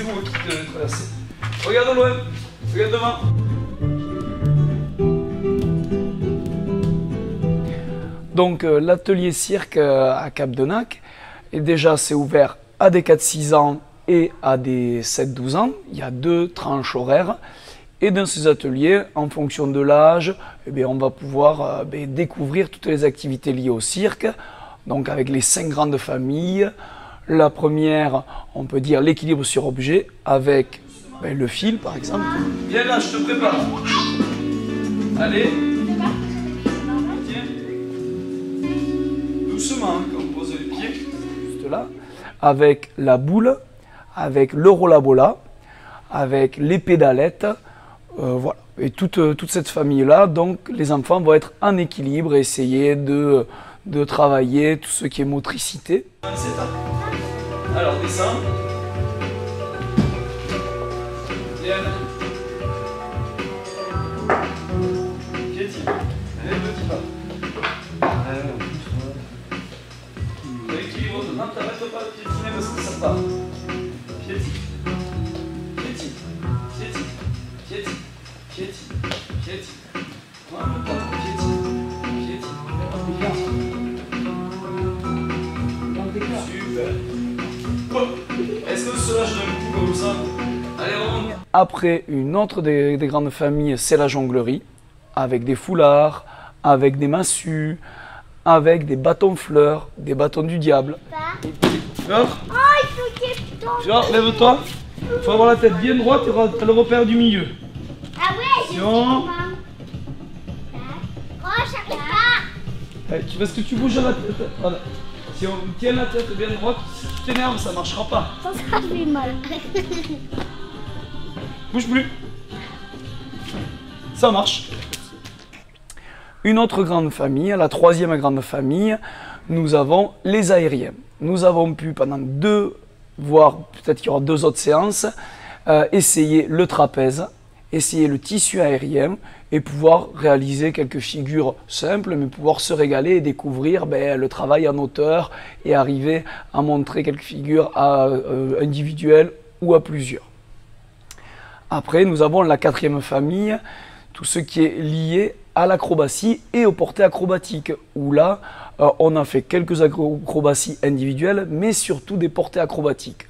c'est vous qui devez traverser. Regarde au loin, regarde devant. Donc l'atelier cirque à Cap-de-Nac, et déjà c'est ouvert à des 4-6 ans et à des 7-12 ans. Il y a 2 tranches horaires. Et dans ces ateliers, en fonction de l'âge, on va pouvoir découvrir toutes les activités liées au cirque. Donc avec les 5 grandes familles. La première, on peut dire l'équilibre sur objet, avec le fil par exemple. Viens là, je te prépare. Allez. Tiens. Doucement, comme pose les pieds. Juste là. Avec la boule, avec le rollabola, avec les pédalettes. Voilà. Et toute cette famille-là, donc les enfants vont être en équilibre et essayer de travailler tout ce qui est motricité. Alors descends. Viens. Piétine. Allez, petit pas. L'équilibre. Non, t'arrêtes pas de piétiner parce que ça part. Piétine. Piétine. Piétine. Piétine. Piétine. Piétine. Voilà, piétine. Est-ce que cela je donne le coup comme ça? Allez, on... Après, une autre des grandes familles, c'est la jonglerie, avec des foulards, avec des massues, avec des bâtons fleurs, des bâtons du diable. Fleur, lève-toi. Il faut avoir la tête bien droite et le repère du milieu. Ah ouais, attention. Oh, j'arrive pas. Parce que tu bouges la tête. Voilà. Si on tient la tête bien droite, si tu t'énerves, ça ne marchera pas. Ça fait mal. Bouge plus. Ça marche. Une autre grande famille, la troisième grande famille, nous avons les aériens. Nous avons pu pendant 2, voire peut-être qu'il y aura 2 autres séances, essayer le trapèze, essayer le tissu aérien et pouvoir réaliser quelques figures simples, mais pouvoir se régaler et découvrir le travail en hauteur et arriver à montrer quelques figures individuelles ou à plusieurs. Après, nous avons la 4e famille, tout ce qui est lié à l'acrobatie et aux portées acrobatiques, où là, on a fait quelques acrobaties individuelles, mais surtout des portées acrobatiques,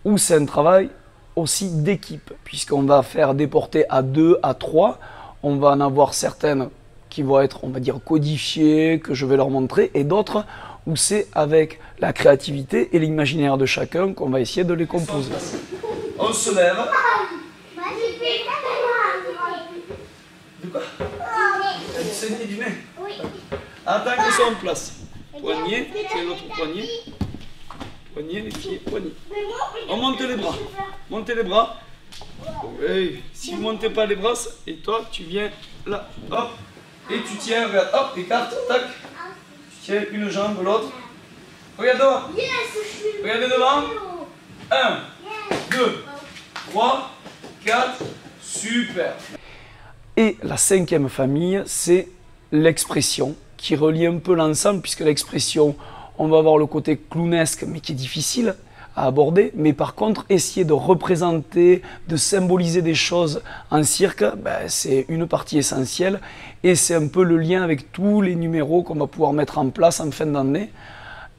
où c'est un travail aussi d'équipe, puisqu'on va faire des portées à 2, à 3, on va en avoir certaines qui vont être, on va dire, codifiées, que je vais leur montrer, et d'autres où c'est avec la créativité et l'imaginaire de chacun qu'on va essayer de les composer. On se lève. De quoi? T'as du saigné du nez? Oui. Attends qu'ils soient en place. Poignet, tiens l'autre poignet. Poignet, les pieds, poignet. On monte les bras. Montez les bras. Oui. Si vous ne montez pas les bras, et toi, tu viens là. Hop. Et tu tiens, regarde. Hop, écarte, tac. Tu tiens une jambe, l'autre. Regarde devant. Regardez devant. 1, 2, 3, 4. Super. Et la 5e famille, c'est l'expression, qui relie un peu l'ensemble, puisque l'expression, on va avoir le côté clownesque, mais qui est difficile à aborder. Mais par contre, essayer de représenter, de symboliser des choses en cirque, c'est une partie essentielle. Et c'est un peu le lien avec tous les numéros qu'on va pouvoir mettre en place en fin d'année,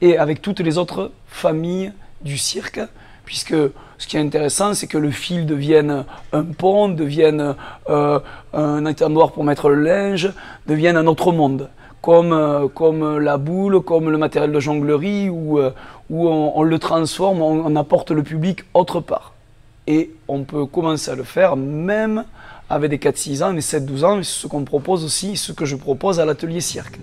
et avec toutes les autres familles du cirque. Puisque ce qui est intéressant, c'est que le fil devienne un pont, devienne un étendoir pour mettre le linge, devienne un autre monde. Comme la boule, comme le matériel de jonglerie, où on le transforme, on apporte le public autre part. Et on peut commencer à le faire même avec des 4-6 ans, des 7-12 ans, et c'est ce qu'on propose aussi, ce que je propose à l'atelier cirque.